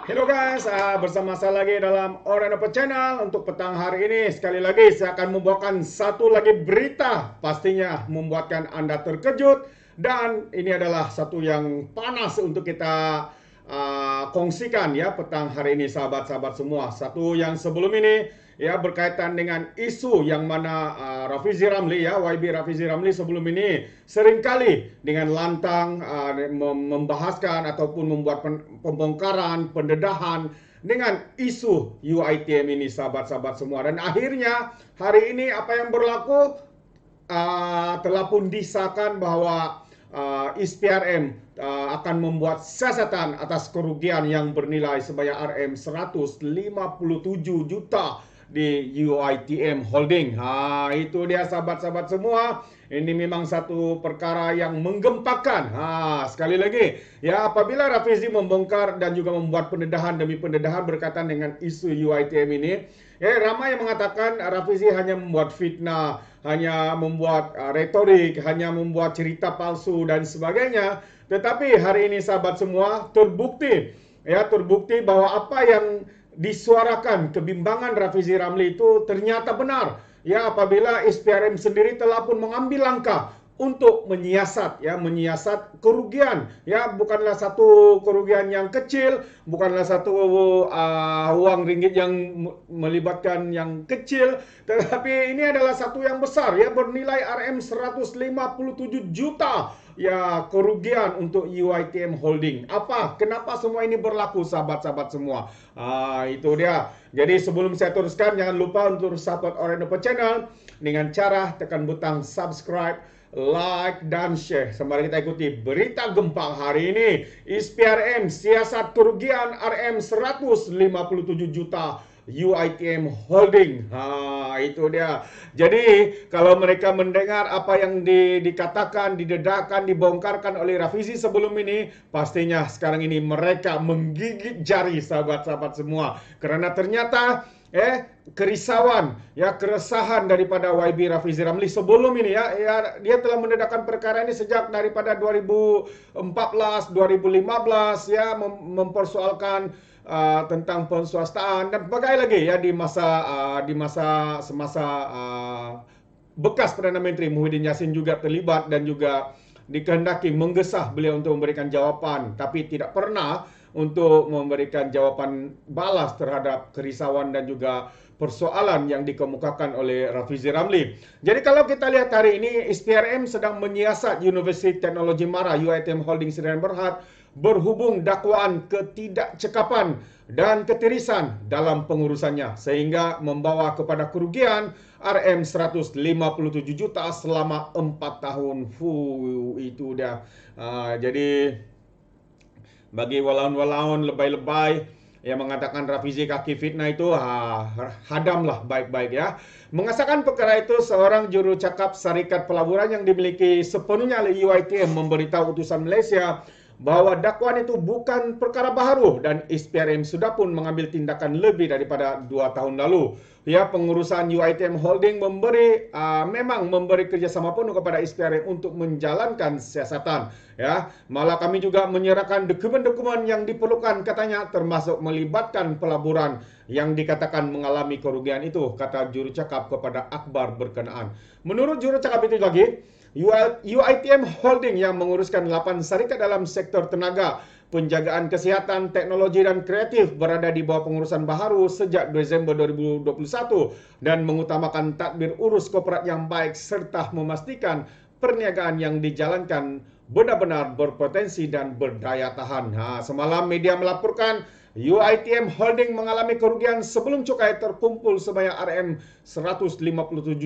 Hello guys, bersama saya lagi dalam Orenapa Channel. Untuk petang hari ini, sekali lagi saya akan membawakan satu lagi berita, pastinya membuatkan Anda terkejut. Dan ini adalah satu yang panas untuk kita kongsikan ya petang hari ini, sahabat-sahabat semua. Satu yang sebelum ini ya berkaitan dengan isu yang mana Rafizi Ramli ya, YB Rafizi Ramli sebelum ini seringkali dengan lantang membahaskan ataupun membuat pembongkaran, pendedahan dengan isu UiTM ini, sahabat-sahabat semua. Dan akhirnya hari ini apa yang berlaku, telah pun disahkan bahwa ISPRM akan membuat siasatan atas kerugian yang bernilai sebanyak RM 157 juta di UiTM Holding. Itu dia sahabat-sahabat semua. Ini memang satu perkara yang menggempakan. Sekali lagi, ya apabila Rafizi membongkar dan juga membuat pendedahan demi pendedahan berkaitan dengan isu UiTM ini, ramai yang mengatakan Rafizi hanya membuat fitnah, hanya membuat retorik, hanya membuat cerita palsu dan sebagainya. Tetapi hari ini sahabat semua terbukti bahwa apa yang disuarakan kebimbangan Rafizi Ramli itu ternyata benar. Ya, apabila ISPRM sendiri telah pun mengambil langkah untuk menyiasat kerugian, ya bukanlah satu kerugian yang kecil, bukanlah satu uang ringgit yang melibatkan yang kecil, tetapi ini adalah satu yang besar ya, bernilai RM 157 juta ya kerugian untuk UiTM Holding. Kenapa semua ini berlaku, sahabat-sahabat semua? Itu dia. Jadi sebelum saya teruskan, jangan lupa untuk support Orenapa Channel dengan cara tekan butang subscribe, like, dan share. Sembari kita ikuti berita gempa hari ini. ISPRM siasat kerugian RM 157 juta UiTM Holding. Itu dia. Jadi kalau mereka mendengar apa yang dikatakan, didedahkan, dibongkarkan oleh Rafizi sebelum ini, pastinya sekarang ini mereka menggigit jari, sahabat-sahabat semua. Karena ternyata kerisauan, ya keresahan daripada YB Rafizi Ramli sebelum ini ya, dia telah mendedahkan perkara ini sejak daripada 2014, 2015 ya, mempersoalkan tentang penswastaan dan berbagai lagi ya semasa bekas Perdana Menteri Muhyiddin Yassin juga terlibat dan juga dikehendaki menggesah beliau untuk memberikan jawapan, tapi tidak pernah untuk memberikan jawapan balas terhadap kerisauan dan juga persoalan yang dikemukakan oleh Rafizi Ramli. Jadi kalau kita lihat hari ini, ISPRM sedang menyiasat Universiti Teknologi Mara UiTM Holding Sdn Bhd berhubung dakwaan ketidakcekapan dan ketirisan dalam pengurusannya sehingga membawa kepada kerugian RM 157 juta selama 4 tahun. Itu dah. Jadi bagi walaun-walaun lebay-lebay yang mengatakan Rafizi kaki fitnah itu, hadamlah baik-baik ya. Mengesahkan perkara itu, seorang juru cakap Syarikat Pelaburan yang dimiliki sepenuhnya oleh UiTM memberitahu utusan Malaysia bahwa dakwaan itu bukan perkara baharu dan ISPRM sudah pun mengambil tindakan lebih daripada 2 tahun lalu. Ya, pengurusan UiTM Holding memang memberi kerjasama penuh kepada ISPRM untuk menjalankan siasatan. Ya, malah kami juga menyerahkan dokumen-dokumen yang diperlukan katanya, termasuk melibatkan pelaburan yang dikatakan mengalami kerugian itu, kata juru cakap kepada akhbar berkenaan. Menurut juru cakap itu lagi, UiTM Holding yang menguruskan 8 syarikat dalam sektor tenaga, penjagaan kesihatan, teknologi dan kreatif berada di bawah pengurusan baharu sejak Desember 2021 dan mengutamakan tadbir urus korporat yang baik serta memastikan perniagaan yang dijalankan benar-benar berpotensi dan berdaya tahan. Semalam media melaporkan UiTM Holding mengalami kerugian sebelum cukai terkumpul sebanyak RM 157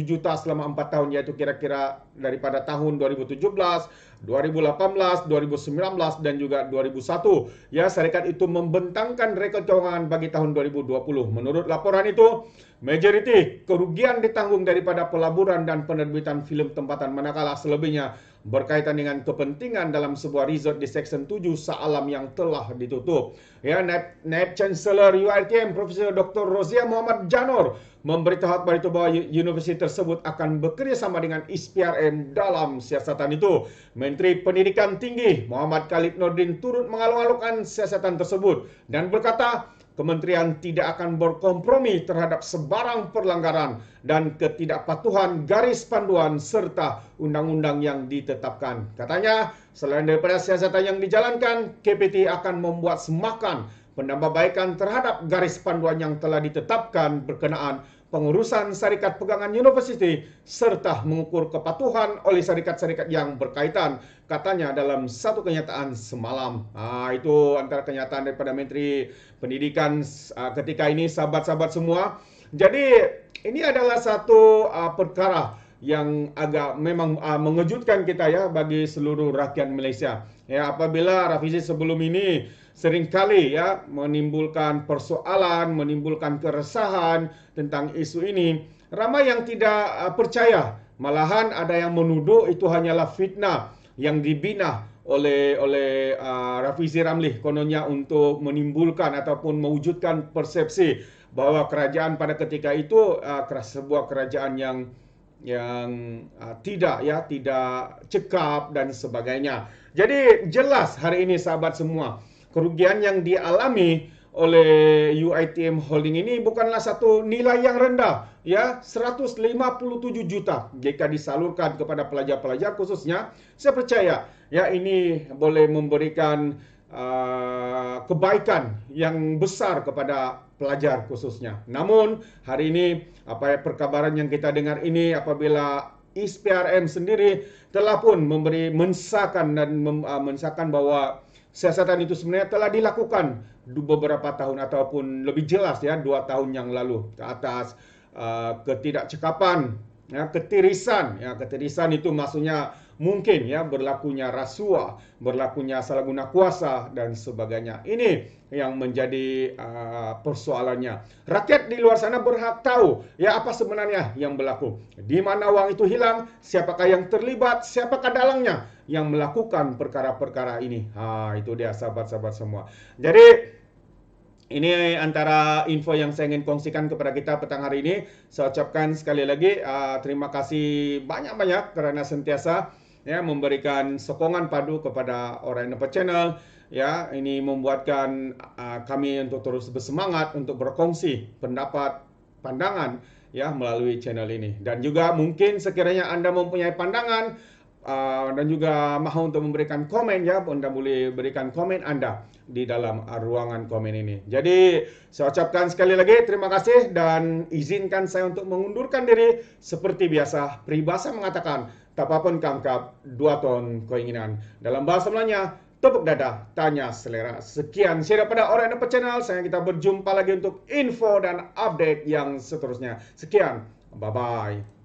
juta selama 4 tahun, yaitu kira-kira daripada tahun 2017, 2018, 2019 dan juga 2001. Ya, syarikat itu membentangkan rekod keuangan bagi tahun 2020. Menurut laporan itu, majoriti kerugian ditanggung daripada pelaburan dan penerbitan filem tempatan, manakala selebihnya berkaitan dengan kepentingan dalam sebuah resort di Seksyen 7 Shah Alam yang telah ditutup. Ya, Naib Chancellor UiTM Profesor Dr. Rozia Muhammad Janor memberitahu kepada itu bahwa universiti tersebut akan bekerjasama dengan ISPRM dalam siasatan itu. Menteri Pendidikan Tinggi Muhammad Khalid Nordin turut mengalu-alukan siasatan tersebut dan berkata, Kementerian tidak akan berkompromi terhadap sebarang pelanggaran dan ketidakpatuhan garis panduan serta undang-undang yang ditetapkan. Katanya, selain daripada siasatan yang dijalankan, KPT akan membuat semakan penambahbaikan terhadap garis panduan yang telah ditetapkan berkenaan pengurusan syarikat pegangan universiti serta mengukur kepatuhan oleh syarikat-syarikat yang berkaitan, katanya dalam satu kenyataan semalam. Itu antara kenyataan daripada Menteri Pendidikan ketika ini, sahabat-sahabat semua. Jadi ini adalah satu perkara yang agak memang mengejutkan kita ya bagi seluruh rakyat Malaysia. Ya, apabila revisi sebelum ini seringkali ya menimbulkan persoalan, menimbulkan keresahan tentang isu ini, ramai yang tidak percaya. Malahan ada yang menuduh itu hanyalah fitnah yang dibina oleh Rafizi Ramli kononnya untuk menimbulkan ataupun mewujudkan persepsi bahwa kerajaan pada ketika itu sebuah kerajaan yang tidak cekap dan sebagainya. Jadi jelas hari ini sahabat semua, kerugian yang dialami oleh UiTM Holding ini bukanlah satu nilai yang rendah, ya, 157 juta jika disalurkan kepada pelajar-pelajar khususnya. Saya percaya ya ini boleh memberikan kebaikan yang besar kepada pelajar khususnya. Namun hari ini perkabaran yang kita dengar ini apabila ISPRM sendiri telah pun mensahkan bahwa siasatan itu sebenarnya telah dilakukan beberapa tahun ataupun lebih jelas ya 2 tahun yang lalu ke atas ketidakcekapan, ya, ketirisan. Ya, ketirisan itu maksudnya mungkin ya berlakunya rasuah, berlakunya salah guna kuasa dan sebagainya. Ini yang menjadi persoalannya. Rakyat di luar sana berhak tahu ya apa sebenarnya yang berlaku. Di mana uang itu hilang, siapakah yang terlibat, siapakah dalangnya yang melakukan perkara-perkara ini. Itu dia sahabat-sahabat semua. Jadi ini antara info yang saya ingin kongsikan kepada kita petang hari ini. Saya ucapkan sekali lagi terima kasih banyak-banyak kerana sentiasa ya memberikan sokongan padu kepada Orang Dapat Channel. Ya, ini membuatkan kami untuk terus bersemangat untuk berkongsi pendapat, pandangan ya melalui channel ini. Dan juga mungkin sekiranya Anda mempunyai pandangan dan juga mahu untuk memberikan komen ya, Anda boleh berikan komen Anda di dalam ruangan komen ini. Jadi saya ucapkan sekali lagi terima kasih dan izinkan saya untuk mengundurkan diri. Seperti biasa, peribahasa mengatakan tak apa pun kangkap 2 ton keinginan. Dalam bahasa Melayunya, tepuk dada, tanya selera. Sekian saya daripada Orang Dapat Channel. Saya kita berjumpa lagi untuk info dan update yang seterusnya. Sekian, bye-bye.